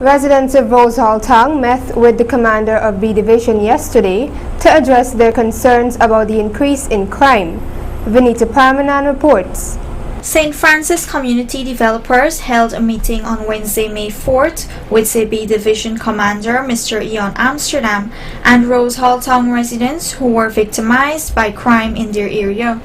Residents of Rose Hall Town met with the commander of B Division yesterday to address their concerns about the increase in crime. Vinita Parmanan reports. St. Francis Community Developers held a meeting on Wednesday, May 4th with B Division Commander Mr. Ian Amsterdam and Rose Hall Town residents who were victimized by crime in their area.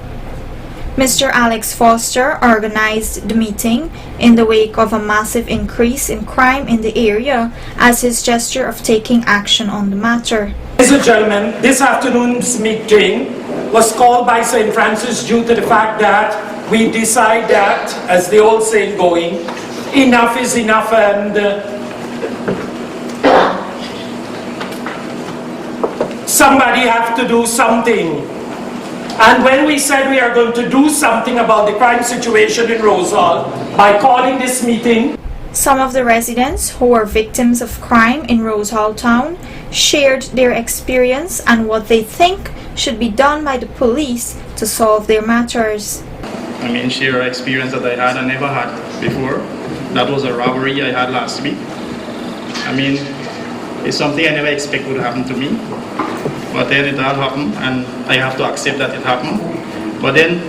Mr. Alex Foster organized the meeting in the wake of a massive increase in crime in the area as his gesture of taking action on the matter. Ladies and gentlemen, this afternoon's meeting was called by St. Francis due to the fact that we decide that, as the old saying going, enough is enough and somebody have to do something. And when we said we are going to do something about the crime situation in Rose Hall by calling this meeting, some of the residents who were victims of crime in Rose Hall Town shared their experience and what they think should be done by the police to solve their matters. Share experience that I had and never had before. That was a robbery I had last week. It's something I never expect would happen to me. But then it all happened and I have to accept that it happened. But then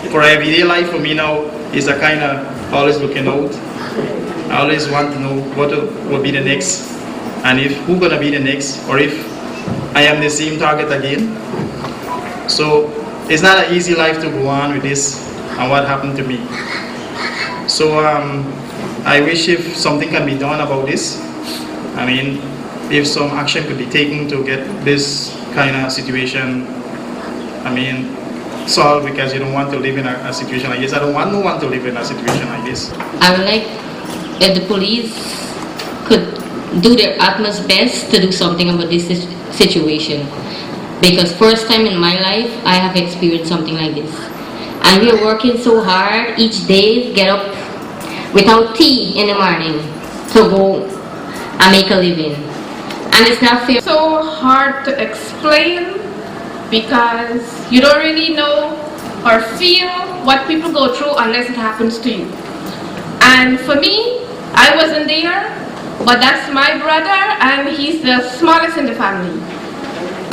for everyday life for me now is a kind of always looking out. I always want to know what will be the next and if who's gonna be the next or if I am the same target again. So it's not an easy life to go on with this and what happened to me. So I wish if something can be done about this. If some action could be taken to get this kind of situation, solved, because you don't want to live in a situation like this. I don't want no one to live in a situation like this. I would like if the police could do their utmost best to do something about this situation. Because first time in my life, I have experienced something like this. And we are working so hard each day, get up without tea in the morning to go and make a living. And it's not fair. So hard to explain because you don't really know or feel what people go through unless it happens to you. And for me, I wasn't there, but that's my brother and he's the smallest in the family.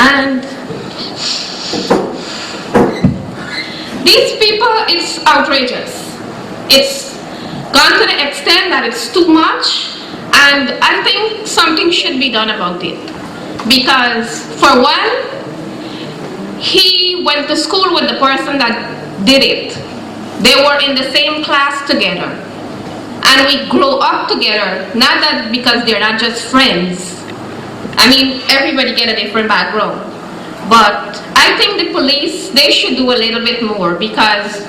And these people, it's outrageous. It's gone to the extent that it's too much. And I think something should be done about it. Because, for one, he went to school with the person that did it. They were in the same class together. And we grow up together. Not that because they're not just friends. Everybody get a different background. But I think the police, they should do a little bit more because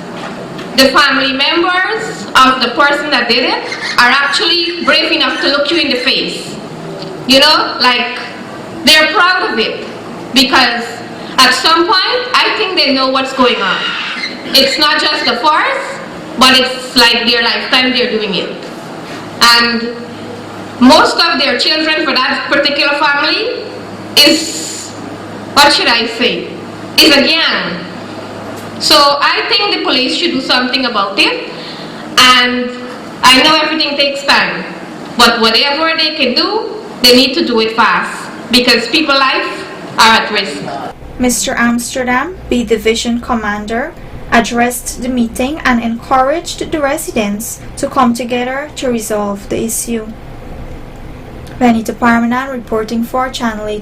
the family members of the person that did it are actually brave enough to look you in the face. They're proud of it. Because at some point, I think they know what's going on. It's not just a farce, but it's like their lifetime they're doing it. And most of their children for that particular family is, what should I say, is a gang. So I think the police should do something about it, and I know everything takes time, but whatever they can do, they need to do it fast, because people's lives are at risk. Mr. Amsterdam, B Division Commander, addressed the meeting and encouraged the residents to come together to resolve the issue. Vinita Parmanan reporting for Channel 8.